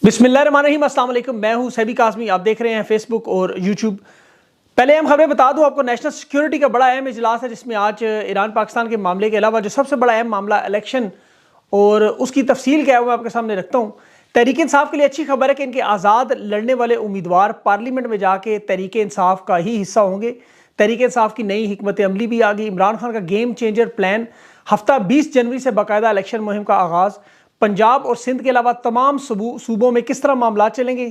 बिस्मिल्लाहिर्रहमानिर्रहीम, अस्सलाम वालेकुम। मैं हूं सैबी कासमी। आप देख रहे हैं फेसबुक और यूट्यूब। पहले हम खबरें बता दूं आपको, नेशनल सिक्योरिटी का बड़ा अहम इजलास है जिसमें आज ईरान पाकिस्तान के मामले के अलावा जो सबसे बड़ा अहम मामला इलेक्शन और उसकी तफसील क्या है वो मैं आपके सामने रखता हूँ। तहरीक इंसाफ के लिए अच्छी खबर है कि इनके आज़ाद लड़ने वाले उम्मीदवार पार्लियामेंट में जाके तहरीक इंसाफ का ही हिस्सा होंगे। तहरीक इंसाफ की नई हिकमत अमली भी आ गई। इमरान खान का गेम चेंजर प्लान, हफ्ता 20 जनवरी से बाकायदा इलेक्शन मुहिम का आगाज़। पंजाब और सिंध के अलावा तमाम सूबों में किस तरह मामला चलेंगे।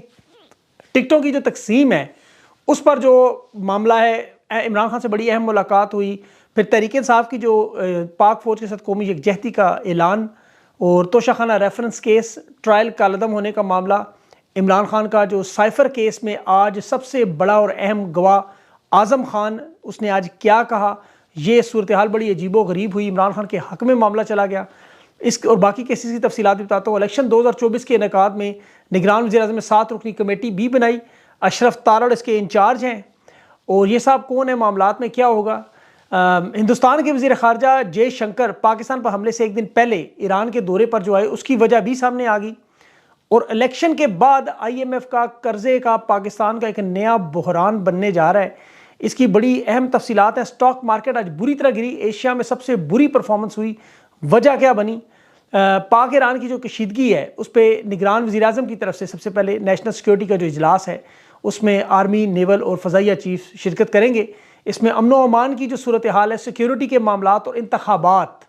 टिकटों की जो तकसीम है उस पर जो मामला है, इमरान खान से बड़ी अहम मुलाकात हुई। फिर तहरीक इंसाफ की जो पाक फौज के साथ कौमी यकजहती का ऐलान और तोशाखाना रेफरेंस केस ट्रायल कालदम होने का मामला। इमरान खान का जो साइफर केस में आज सबसे बड़ा और अहम गवाह आज़म खान, उसने आज क्या कहा, ये सूरत हाल बड़ी अजीबो गरीब हुई। इमरान खान के हक़ में मामला चला गया। इस और बाकी केसेस की तफसीलात भी बताता हूँ। इलेक्शन 2024 के इनेकाद में निगरान वज़ीर-ए-आज़म ने 7 रुकनी कमेटी भी बनाई। अशरफ तारड़ इसके इंचार्ज हैं। और ये साहब कौन है, मामलात में क्या होगा। हिंदुस्तान के वज़ीर ख़ारजा जयशंकर पाकिस्तान पर हमले से एक दिन पहले ईरान के दौरे पर जो आए उसकी वजह भी सामने आ गई। और इलेक्शन के बाद IMF का कर्जे का पाकिस्तान का एक नया बहरान बनने जा रहा है। इसकी बड़ी अहम तफसीलात हैं। स्टॉक मार्केट आज बुरी तरह गिरी, एशिया में सबसे बुरी परफॉर्मेंस हुई। वजह क्या बनी। पाक ईरान की जो कशीदगी है उस पर निगरान वज़ीर-ए-आज़म की तरफ से सबसे पहले नेशनल सिक्योरिटी का जो इजलास है उसमें आर्मी, नेवल और फ़ज़ाइया चीफ शिरकत करेंगे। इसमें अमन व अमान की जो सूरत हाल है, सिक्योरिटी के मामलात और इंतखाबात,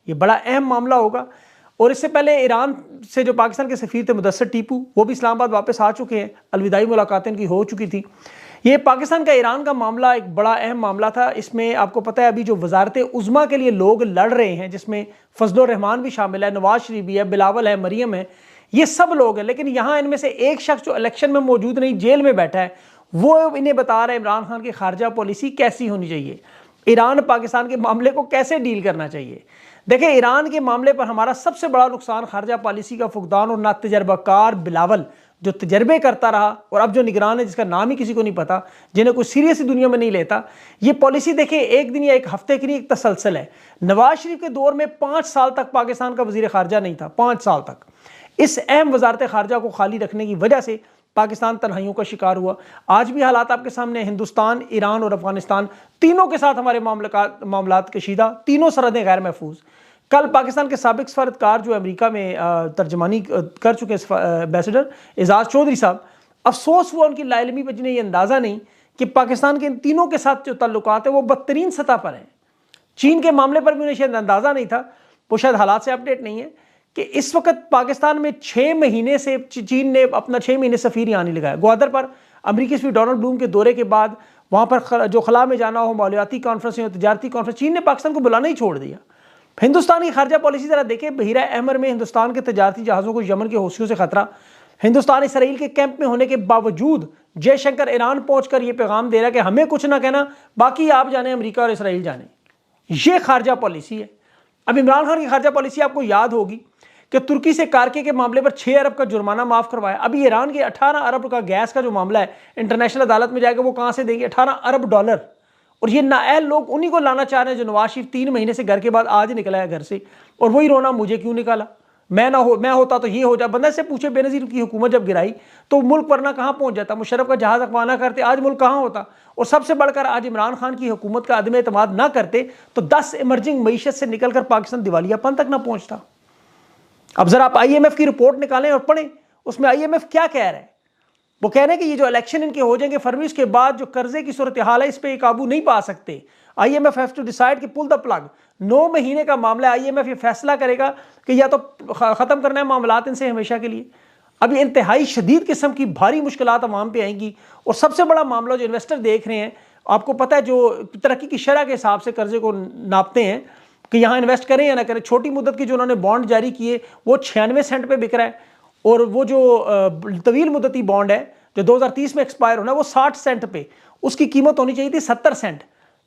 ये बड़ा अहम मामला होगा। और इससे पहले ईरान से जो पाकिस्तान के सफ़ीर थे मुदस्सर टीपू, वो भी इस्लामाबाद वापस आ चुके हैं। अलविदाई मुलाकातें इनकी हो चुकी थी। ये पाकिस्तान का ईरान का मामला एक बड़ा अहम मामला था। इसमें आपको पता है अभी जो वजारत उज़्मा के लिए लोग लड़ रहे हैं, जिसमें फजलुर रहमान भी शामिल है, नवाज शरीफ भी है, बिलावल है, मरियम है, ये सब लोग हैं। लेकिन यहाँ इनमें से एक शख्स जो इलेक्शन में मौजूद नहीं, जेल में बैठा है, वो इन्हें बता रहा है इमरान खान की खारजा पॉलिसी कैसी होनी चाहिए, ईरान पाकिस्तान के मामले को कैसे डील करना चाहिए। देखिए, ईरान के मामले पर हमारा सबसे बड़ा नुकसान खारजा पॉलिसी का फुकदान और ना तजर्बाकार बिलावल जो तजर्बे करता रहा और अब जो निगरान है जिसका नाम ही किसी को नहीं पता, जिन्हें कोई सीरियस ही दुनिया में नहीं लेता। ये पॉलिसी देखिए एक दिन या एक हफ्ते की नहीं, एक तसलसल है। नवाज शरीफ के दौर में 5 साल तक पाकिस्तान का वजीर खारजा नहीं था, 5 साल तक। इस अहम वजारत खारजा को खाली रखने की वजह से पाकिस्तान तन्हाइयों का शिकार हुआ। आज भी हालात आपके सामने, हिंदुस्तान, ईरान और अफगानिस्तान तीनों के साथ हमारे मामलात कशीदा, तीनों सरहदें गैर महफूज। कल पाकिस्तान के साबिक सफारतकार जो अमेरिका में तर्जमानी कर चुके हैं, एम्बेसडर एजाज चौधरी साहब, अफसोस हुआ उनकी लाइलमी पर, जिन्हें ये अंदाज़ा नहीं कि पाकिस्तान के इन तीनों के साथ जो ताल्लुकात है वो बदतरीन सतह पर हैं। चीन के मामले पर भी उन्हें शायद अंदाज़ा नहीं था, वो शायद हालात से अपडेट नहीं है कि इस वक्त पाकिस्तान में 6 महीने से चीन ने अपना 6 महीने सफ़ीर यहाँ नहीं लगाया। ग्वादर पर अमरीकी सफ़ीर डोनाल्ड ब्लूम के दौरे के बाद वहाँ पर जो खला में जाना हो, मालियाती कॉन्फ्रेंस हो, तजारती कॉन्फ्रेंस, चीन ने पाकिस्तान को बुलाना ही छोड़ दिया। हिंदुस्तान की खारजा पॉलिसी जरा देखें। बहीरा अहमर में हिंदुस्तान के तजारती जहाज़ों को यमन के हौसियों से खतरा। हिंदुस्तान इसराइल के कैंप में होने के बावजूद जयशंकर ईरान पहुंचकर यह पैगाम दे रहा है कि हमें कुछ ना कहना, बाकी आप जाने, अमेरिका और इसराइल जाने। यह खारजा पॉलिसी है। अब इमरान खान की खारजा पॉलिसी आपको याद होगी कि तुर्की से कारके के मामले पर 6 अरब का जुर्माना माफ करवाया। अभी ईरान के 18 अरब का गैस का जो मामला है इंटरनेशनल अदालत में जाएगा, वो कहां से देंगे? 18 अरब डॉलर। और ये नाअहल लोग उन्हीं को लाना चाह रहे हैं जो नवाज शरीफ 3 महीने से घर के बाद आज निकला है घर से, और वही रोना मुझे क्यों निकाला, मैं होता तो ये हो जाए। बंदा से पूछे, बेनज़ीर की हुकूमत जब गिराई तो मुल्क वरना कहाँ पहुंच जाता, मुशर्रफ का जहाज रखवाना करते, आज मुल्क कहाँ होता। और सबसे बढ़कर आज इमरान खान की हुकूमत का अदम एतमाद ना करते तो 10 इमर्जिंग मीशत से निकलकर पाकिस्तान दिवालियापन तक ना पहुंचता। अब जरा आप IMF की रिपोर्ट निकालें और पढ़ें, उसमें IMF क्या कह रहा है। वो कह रहे हैं कि ये जो इलेक्शन इनके हो जाएंगे फरवरी, उसके बाद जो कर्जे की सूरत हाल है इस पर काबू नहीं पा सकते। IMF हैव टू डिसाइड कि पुल द प्लग। 9 महीने का मामला है। IMF ये फैसला करेगा कि या तो ख़त्म करना है मामलात इनसे हमेशा के लिए। अब ये इंतहाई शदीद किस्म की भारी मुश्किलात अवाम पे आएंगी। और सबसे बड़ा मामला जो इन्वेस्टर देख रहे हैं, आपको पता है जो तरक्की की शरह के हिसाब से कर्जे को नापते हैं कि यहाँ इन्वेस्ट करें या ना करें। छोटी मुद्दत की जो उन्होंने बॉन्ड जारी किए वो 96 सेंट पे बिक रहा है, और वो जो तवील मुद्दती बॉन्ड है जो 2030 में एक्सपायर होना है वो 60 सेंट पे, उसकी कीमत होनी चाहिए थी 70 सेंट।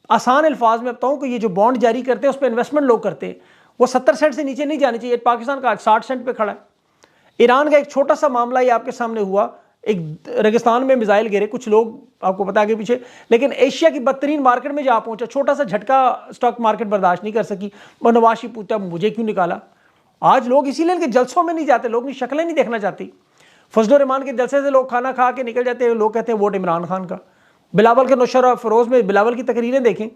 आसान अल्फाज में बताऊं कि ये जो बॉन्ड जारी करते हैं उस पर इन्वेस्टमेंट लोग करते हैं, वो 70 सेंट से नीचे नहीं जानी चाहिए। पाकिस्तान का आज 60 सेंट पे खड़ा है। ईरान का एक छोटा सा मामला ये आपके सामने हुआ, एक रेगिस्तान में मिसाइल गिरे, कुछ लोग आपको पता आगे पीछे, लेकिन एशिया की बदतरीन मार्केट में जा पहुंचा। छोटा सा झटका स्टॉक मार्केट बर्दाश्त नहीं कर सकी। और नवाज शरीफ पूछता मुझे क्यों निकाला। आज लोग इसीलिए इनके जलसों में नहीं जाते, लोग शक्लें नहीं देखना चाहती। फजल रहमान के जलसे से लोग खाना खा के निकल जाते हैं, लोग कहते हैं वोट इमरान खान का। बिलावल के नौशर और फरोज में बिलावल की तकरीरें देखें,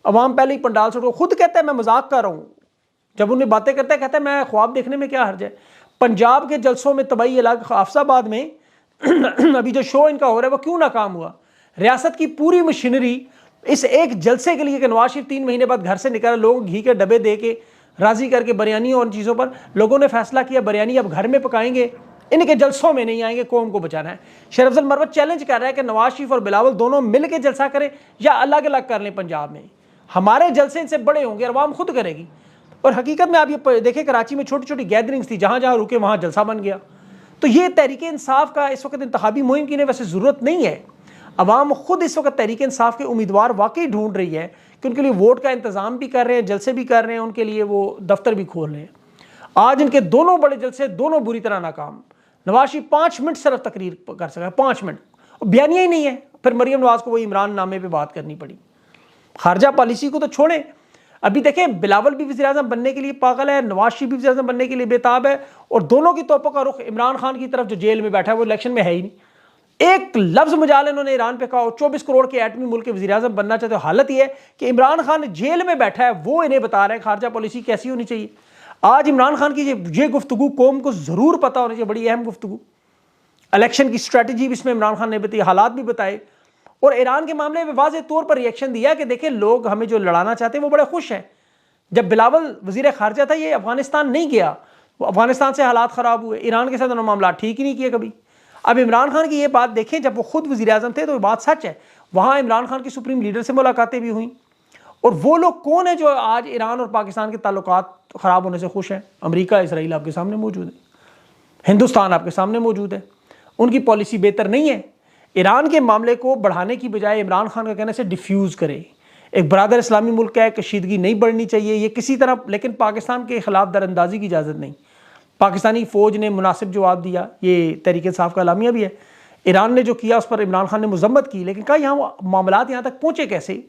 अवाम पहले ही पंडाल से खुद कहता है मैं मजाक कर रहा हूँ, जब उन्हें बातें करता है कहता है मैं ख्वाब देखने में क्या हर्ज है। पंजाब के जलसों में तबाही अलग, हाफसाबाद में अभी जो शो इनका हो रहा है वो क्यों नाकाम हुआ। रियासत की पूरी मशीनरी इस एक जलसे के लिए कि नवाज शरीफ 3 महीने बाद घर से निकला, लोग घी के डब्बे दे के राजी करके बिरयानी और चीज़ों पर लोगों ने फैसला किया बिरयानी अब घर में पकाएंगे, इनके जलसों में नहीं आएंगे, कौम को बचाना है। शेर अफजल मरवत चैलेंज कर रहा है कि नवाज शरीफ और बिलावल दोनों मिल के जलसा करें या अलग अलग कर लें। पंजाब में हमारे जलसे इनसे बड़े होंगे, अवाम खुद करेगी। और हकीकत में आप ये देखें, कराची में छोटी छोटी गैदरिंग्स थी, जहाँ जहाँ रुके वहाँ जलसा बन गया। तो ये तहरीक इंसाफ का इस वक्त इंतखाबी मुहिम की वैसे ज़रूरत नहीं है। अवाम खुद इस वक्त तहरीक इंसाफ के उम्मीदवार वाकई ढूंढ रही है कि उनके लिए वोट का इंतज़ाम भी कर रहे हैं, जलसे भी कर रहे हैं, उनके लिए वो दफ्तर भी खोल रहे हैं। आज इनके दोनों बड़े जलसे दोनों बुरी तरह नाकाम। नवाज शरीफ 5 मिनट सिर्फ तकरीर कर सका, 5 मिनट, बयानिया ही नहीं है। फिर मरियम नवाज को वो इमरान नामे पे बात करनी पड़ी। खारजा पॉलिसी को तो छोड़ें, अभी देखें बिलावल भी वज़ीर-ए-आज़म बनने के लिए पागल है, नवाज शरीफ भी वज़ीर-ए-आज़म बनने के लिए बेताब है, और दोनों की तोपों का रुख इमरान खान की तरफ जो जेल में बैठा है, वो इलेक्शन में है ही नहीं। एक लफ्ज़ मजाल इन्होंने ईरान पे कहा, 24 करोड़ के एटमी मुल्क के वज़ीर-ए-आज़म बनना चाहते हो। हालत यह है कि इमरान खान जेल में बैठा है, वो इन्हें बता रहे हैं खारजा पॉलिसी कैसी होनी चाहिए। आज इमरान खान की ये गुफ्तगू कौम को ज़रूर पता होनी चाहिए, बड़ी अहम गुफ्तगू। इलेक्शन की स्ट्रैटेजी भी इसमें इमरान खान ने बताई, हालात भी बताए, और ईरान के मामले में वाज़ेह तौर पर रिएक्शन दिया कि देखें लोग हमें जो लड़ाना चाहते हैं वो बड़े खुश हैं। जब बिलावल वज़ीर खारजा था ये अफगानिस्तान नहीं गया, वो अफगानिस्तान से हालात ख़राब हुए, ईरान के साथ उन्होंने मामला ठीक ही नहीं किए कभी। अब इमरान खान की ये बात देखें, जब वो खुद वज़ीर-ए-आज़म थे तो ये बात सच है, वहाँ इमरान खान की सुप्रीम लीडर से मुलाकातें भी हुई। और वो लोग कौन है जो आज ईरान और पाकिस्तान के ताल्लुकात ख़राब होने से खुश हैं? अमेरिका, इसराइल आपके सामने मौजूद है, हिंदुस्तान आपके सामने मौजूद है। उनकी पॉलिसी बेहतर नहीं है। ईरान के मामले को बढ़ाने की बजाय इमरान खान का कहने से डिफ्यूज़ करे। एक बरादर इस्लामी मुल्क है, कशीदगी नहीं बढ़नी चाहिए ये किसी तरह, लेकिन पाकिस्तान के ख़िलाफ़ दरअंदाजी की इजाज़त नहीं। पाकिस्तानी फ़ौज ने मुनासिब जवाब दिया, ये तहरीक इंसाफ का अलामिया भी है। ईरान ने जो किया उस पर इमरान खान ने मजम्मत की, लेकिन कहा यहाँ मामलात यहाँ तक पहुँचे कैसे?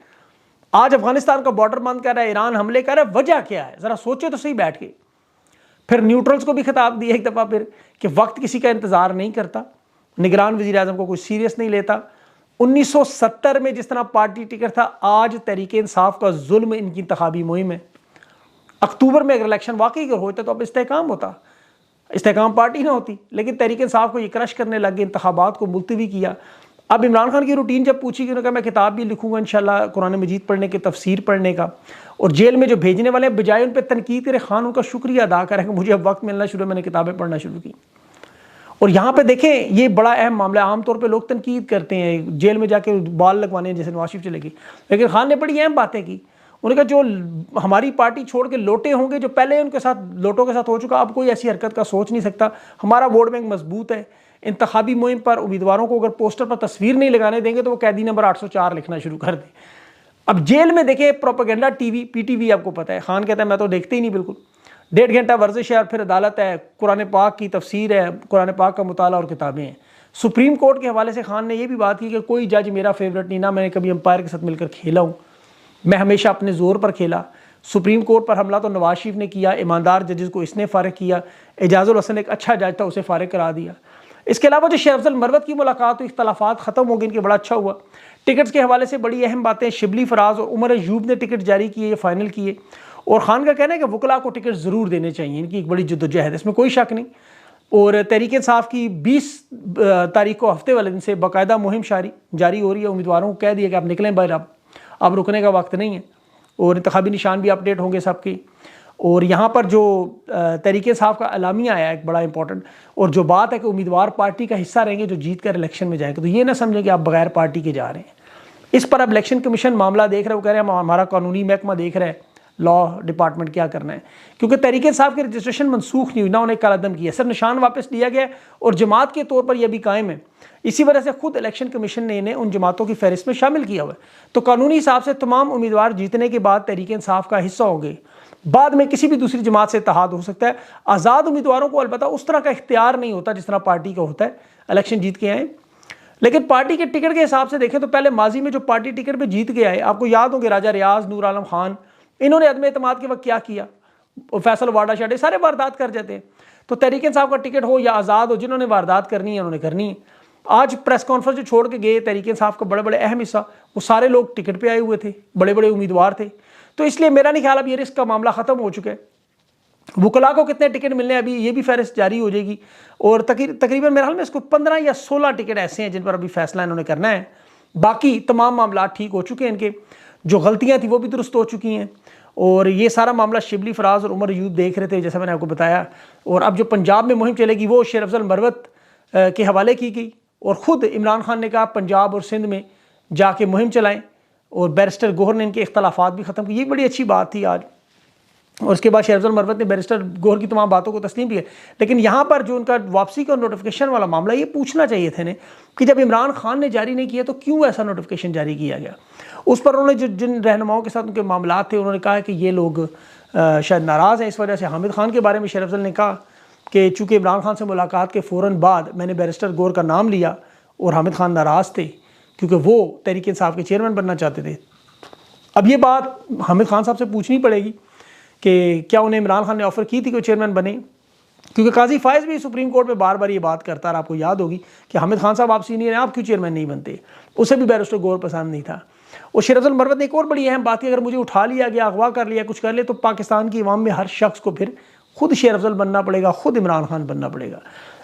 आज अफगानिस्तान का बॉर्डर बंद कर रहा है, ईरान हमले कर रहा है, वजह क्या है? ज़रा सोचे तो सही बैठ के। फिर न्यूट्रल्स को भी खिताब दिया एक दफ़ा फिर कि वक्त किसी का इंतज़ार नहीं करता, निगरान वज़ीर-ए-आज़म को कोई सीरियस नहीं लेता। 1970 में जिस तरह पार्टी टिकट था, आज तहरीक इंसाफ का जुल्म इनकी इंतखाबी मुहिम है। अक्टूबर में अगर इलेक्शन वाकई अगर होता तो अब इस्तेहकाम होता, इस्तेहकाम पार्टी ना होती, लेकिन तहरीक इंसाफ को ये क्रश करने लग गए, इंतखाबात को मुलतवी किया। अब इमरान खान की रूटीन जब पूछी कि उन्होंने कहा मैं किताब भी लिखूंगा इंशाल्लाह, कुरान मजीद पढ़ने के, तफसीर पढ़ने का, और जेल में जो भेजने वाले बजाय उन पर तनकीद करे, खान उनका शुक्रिया अदा करें कि मुझे अब वक्त मिलना शुरू, मैंने किताबें पढ़ना शुरू की। और यहाँ पे देखें ये बड़ा अहम मामला है। आमतौर पे लोग तनकीद करते हैं, जेल में जाके बाल लगवाने जैसे नवाज शरीफ चलेगी, लेकिन खान ने बड़ी अहम बातें की। उन्होंने कहा जो हमारी पार्टी छोड़ के लोटे होंगे, जो पहले उनके साथ लोटों के साथ हो चुका, अब कोई ऐसी हरकत का सोच नहीं सकता। हमारा वोट बैंक मजबूत है। इंतखाबी मुहिम पर उम्मीदवारों को अगर पोस्टर पर तस्वीर नहीं लगाने देंगे तो वो कैदी नंबर 804 लिखना शुरू कर दें। अब जेल में देखें प्रोपेगेंडा टीवी, पीटीवी आपको पता है, खान कहता है मैं तो देखते ही नहीं बिल्कुल। 1.5 घंटा वर्जिश है और फिर अदालत है, कुरान पाक की तफसीर है, कुरान पाक का मुताला और किताबें हैं। सुप्रीम कोर्ट के हवाले से खान ने यह भी बात की कि कोई जज मेरा फेवरेट नहीं, ना मैंने कभी अंपायर के साथ मिलकर खेला हूँ, मैं हमेशा अपने ज़ोर पर खेला। सुप्रीम कोर्ट पर हमला तो नवाज शरीफ ने किया, ईमानदार जजेस को इसने फ़ारिग किया, एजाजुल हसन एक अच्छा जज था, उसे फ़ारिग करा दिया। इसके अलावा जो शेर अफजल मरवत की मुलाकात हुई, इख्तलाफात ख़त्म हो गए, इनके बड़ा अच्छा हुआ। टिकट्स के हवाले से बड़ी अहम बातें, शिबली फराज और उमर अयूब ने टिकट जारी किए, ये फाइनल किए। और खान का कहना है कि वकला को टिकट ज़रूर देने चाहिए, इनकी एक बड़ी जद्दोजहद, इसमें कोई शक नहीं। और तहरीक इंसाफ की 20 तारीख को हफ्ते वाले दिन से बाकायदा मुहिम जारी हो रही है। उम्मीदवारों को कह दिया कि आप निकलें बाहर, अब रुकने का वक्त नहीं है। और इंतखाबी निशान भी अपडेट होंगे सबके। और यहाँ पर जो तहरीक इंसाफ का अलामिया आया एक बड़ा इंपॉर्टेंट, और जो बात है कि उम्मीदवार पार्टी का हिस्सा रहेंगे जो जीत कर इलेक्शन में जाएंगे, तो ये ना समझें कि आप बगैर पार्टी के जा रहे हैं। इस पर अब इलेक्शन कमीशन मामला देख रहे हैं, वो कह रहे हैं हमारा कानूनी महकमा देख रहा है, लॉ डिपार्टमेंट क्या करना है, क्योंकि तहरीक इंसाफ की रजिस्ट्रेशन मनसूख नहीं हुई, ना उन्हें कालादम किया, सिर्फ निशान वापस लिया गया और जमात के तौर पर यह भी कायम है। इसी वजह से खुद इलेक्शन कमीशन ने इन्हें उन जमातों की फहरिस्त में शामिल किया हुआ है। तो कानूनी हिसाब से तमाम उम्मीदवार जीतने के बाद तहरीक इंसाफ का हिस्सा होंगे, बाद में किसी भी दूसरी जमात से इत्तेहाद हो सकता है। आज़ाद उम्मीदवारों को अलबत्ता उस तरह का इख्तियार नहीं होता जिस तरह पार्टी का होता है, इलेक्शन जीत के आए। लेकिन पार्टी के टिकट के हिसाब से देखें तो पहले माजी में जो पार्टी टिकट पर जीत के आए, आपको याद होंगे राजा रियाज, नूर आलम खान, इन्होंने अदम एतमाद के वक्त क्या किया, फैसल वाडा शाडे सारे वारदात कर जाते हैं। तो तहरीक इंसाफ का टिकट हो या आज़ाद हो, जिन्होंने वारदात करनी है उन्होंने करनी है। आज प्रेस कॉन्फ्रेंस जो छोड़ के गए तहरीक इंसाफ का बड़े बड़े अहम हिस्सा, वो सारे लोग टिकट पे आए हुए थे, बड़े बड़े उम्मीदवार थे। तो इसलिए मेरा नहीं ख्याल अब ये रिस्क का मामला ख़त्म हो चुका है। वकला को कितने टिकट मिलने हैं अभी ये भी फहरिस्त जारी हो जाएगी, और तकरीबन मेरे ख्याल में इसको 15 या 16 टिकट ऐसे हैं जिन पर अभी फैसला इन्होंने करना है। बाकी तमाम मामला ठीक हो चुके हैं, इनके जो गलतियाँ थी वो भी दुरुस्त हो चुकी हैं। और ये सारा मामला शिबली फराज और उमर अयूब देख रहे थे, जैसा मैंने आपको बताया। और अब जो पंजाब में मुहिम चलेगी वो शेर अफजल मरवत के हवाले की गई, और ख़ुद इमरान खान ने कहा पंजाब और सिंध में जाके मुहिम चलाएँ, और बैरिस्टर गोहर ने इनके इख्तलाफात भी ख़त्म किए। ये बड़ी अच्छी बात थी आज। और उसके बाद शेर अफजल मरवत ने बैरिस्टर गोहर की तमाम बातों को तस्लीम किया। लेकिन यहाँ पर जो उनका वापसी का नोटिफिकेशन वाला मामला, ये पूछना चाहिए था इन्हें कि जब इमरान खान ने जारी नहीं किया तो क्यों ऐसा नोटिफिकेशन जारी किया गया। उस पर उन्होंने जिन रहनुमाओं के साथ उनके मामला थे, उन्होंने कहा कि ये लोग शायद नाराज़ हैं इस वजह से। हामिद खान के बारे में शेर अफजल ने कहा कि चूँकि इमरान खान से मुलाकात के फ़ौरन बाद मैंने बैरिस्टर गोहर का नाम लिया और हामिद खान नाराज़ थे क्योंकि वो तहरीक इंसाफ के चेयरमैन बनना चाहते थे। अब ये बात हामिद खान साहब से पूछनी पड़ेगी कि क्या उन्हें इमरान खान ने ऑफ़र की थी कि चेयरमैन बने, क्योंकि काजी फायज़ भी सुप्रीम कोर्ट में बार बार ये बात करता रहा। आपको याद होगी कि हामिद खान साहब आप सीनियर हैं, आप क्यों चेयरमैन नहीं बनते। उसे भी बैरिस्टर गोहर पसंद नहीं था। और शेर अफजल मरवत ने एक और बड़ी अहम बात की, अगर मुझे उठा लिया गया, अगवा कर लिया, कुछ कर लिया, तो पाकिस्तान की अवाम में हर शख्स को फिर खुद शेर अफजल बनना पड़ेगा, खुद इमरान खान बनना पड़ेगा।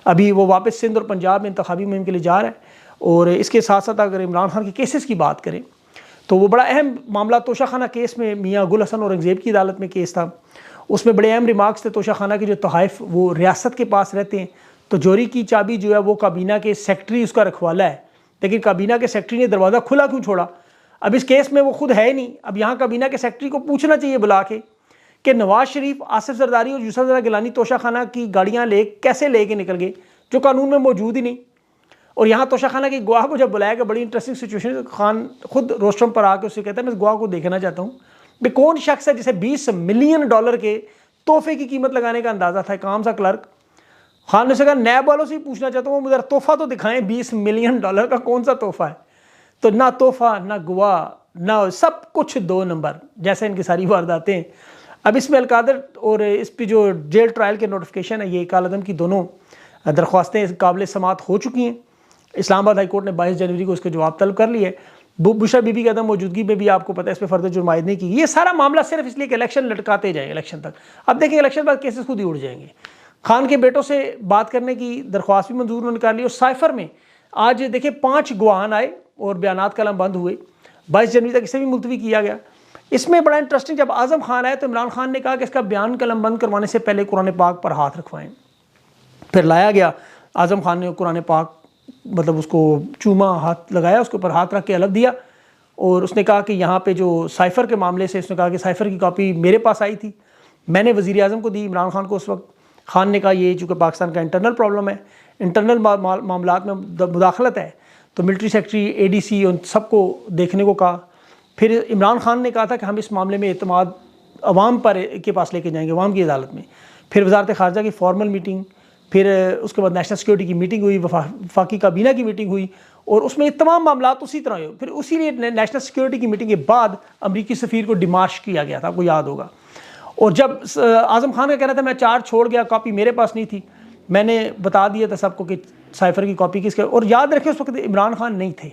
अभी वो वापस सिंध और पंजाब में इंतखाबी मुहिम के लिए जा रहा है। और इसके साथ साथ अगर इमरान खान के केसेस की बात करें तो वो बड़ा अहम मामला तोशाखाना केस में मियाँ गुल हसन औरंगज़ेब की अदालत में केस था। उसमें बड़े अहम रिमार्क्स थे। तोशाखाना के जो तोहाइफ वो रियासत के पास रहते हैं, तो चोरी की चाबी जो है वो काबीना के सेक्रेटरी उसका रखवाला है, लेकिन काबीना के सेक्रेटरी ने दरवाज़ा खुला क्यों छोड़ा। अब इस केस में वो खुद है नहीं। अब यहाँ काबीना के सेक्रेटरी को पूछना चाहिए बुला के कि नवाज शरीफ, आसिफ जरदारी और यूसुफ जरा गिलानी तोशाखाना की गाड़ियाँ कैसे ले निकल गए जो कानून में मौजूद ही नहीं। और यहाँ तोशाखाना के गवाह को जब बुलाया गया, बड़ी इंटरेस्टिंग सिचुएशन, खान खुद रोस्टम पर आकर उससे कहता है मैं इस गवाह को देखना चाहता हूँ भाई कौन शख्स है जिसे $20 मिलियन के तोहफे की कीमत लगाने का अंदाज़ा था, काम सा क्लर्क। खान ने से कहा नैब वालों से ही पूछना चाहता हूँ मुझे तोहफा तो दिखाएं, $20 मिलियन का कौन सा तोहफा है। तो ना तोहफा, ना गवाह, ना सब कुछ 2 नंबर, जैसे इनकी सारी वारदातें। अब इसमें अलकादर और इस पर जो जेल ट्रायल के नोटिफिकेशन है, ये कालदम की दोनों दरख्वास्तें काबिल समात हो चुकी हैं। इस्लामाबाद हाई कोर्ट ने 22 जनवरी को इसका जवाब तलब कर लिया है। बुशरा बीबी की अदम मौजूदगी में भी आपको पता है इस पर फर्दर जुर्मायद नहीं की। ये सारा मामला सिर्फ इसलिए कि इलेक्शन लटकाते जाए इलेक्शन तक। अब देखिए इलेक्शन बाद केसेस खुद ही उड़ जाएंगे। खान के बेटों से बात करने की दरख्वास्त भी मंजूर उन्होंने कर ली। और साइफर में आज देखिए 5 गवाहान आए और बयानात कलम बंद हुए। 22 जनवरी तक इसे भी मुलतवी किया गया। इसमें बड़ा इंटरेस्टिंग, जब आज़म खान आए तो इमरान खान ने कहा कि इसका बयान कलम बंद करवाने से पहले कुरान पाक पर हाथ रखवाएं। फिर लाया गया, आज़म खान ने कुरान पाक मतलब उसको चूमा, हाथ लगाया, उसके ऊपर हाथ रख के अलग दिया। और उसने कहा कि यहाँ पे जो साइफ़र के मामले से, उसने कहा कि साइफ़र की कॉपी मेरे पास आई थी, मैंने वज़ीर आज़म को दी, इमरान खान को उस वक्त। खान ने कहा ये चूँकि पाकिस्तान का इंटरनल प्रॉब्लम है, इंटरनल मामलात में मुदाखलत है, तो मिलिट्री सेक्रेटरी, ADC उन सबको देखने को कहा। फिर इमरान खान ने कहा था कि हम इस मामले में एतमाद अवाम पर के पास लेके जाएंगे, अवाम की अदालत में। फिर वजारत ख़ारजा की फॉर्मल मीटिंग, फिर उसके बाद नेशनल सिक्योरिटी की मीटिंग हुई, वफाकी काबीना की मीटिंग हुई, और उसमें ये तमाम मामला उसी तरह हुए। फिर उसी लिए नेशनल सिक्योरिटी की मीटिंग के बाद अमरीकी सफ़ीर को डिमार्श किया गया था, आपको याद होगा। और जब आज़म खान का कहना था मैं 4 छोड़ गया, कॉपी मेरे पास नहीं थी, मैंने बता दिया था सबको कि साइफ़र की कॉपी किसके। और याद रखें उस वक्त इमरान खान नहीं थे,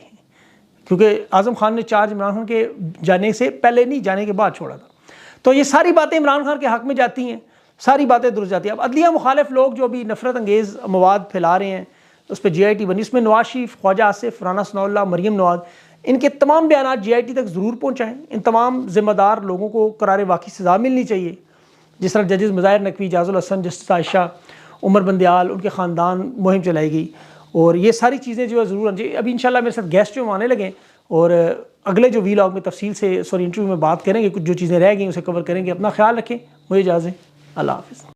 क्योंकि आज़म खान ने चार्ज इमरान खान के जाने से पहले नहीं, जाने के बाद छोड़ा था। तो ये सारी बातें इमरान खान के हक़ में जाती हैं, सारी बातें दुरुस्त जाती हैं। अब अदलिया मुखालिफ लोग जो भी नफरत अंगेज़ मवाद फैला रहे हैं, उस पर GIT बनी, उसमें नवाज शरीफ, ख्वाजा आसिफ, राना सनाउल्लाह, मरियम नवाज, इनके तमाम बयान GIT तक ज़रूर पहुँचाएँ। इन तमाम ज़िम्मेदार लोगों को करार वाक़ई सज़ा मिलनी चाहिए। जिस तरह जजेस मज़ाहिर नकवी, जाजुल हसन, जस्टिस आयशा, उमर बंदियाल, उनके ख़ानदान मुहिम चलाएगी। और ये सारी चीज़ें जो है ज़रूर अभी इंशाल्लाह मेरे साथ गेस्ट जो आने लगे, और अगले जो वीलॉग में तफसील से इंटरव्यू में बात करेंगे, कुछ जो चीज़ें रह गई उसे कवर करेंगे। अपना ख्याल रखें, मुझे इजाज़त, अल्लाह हाफ़िज़।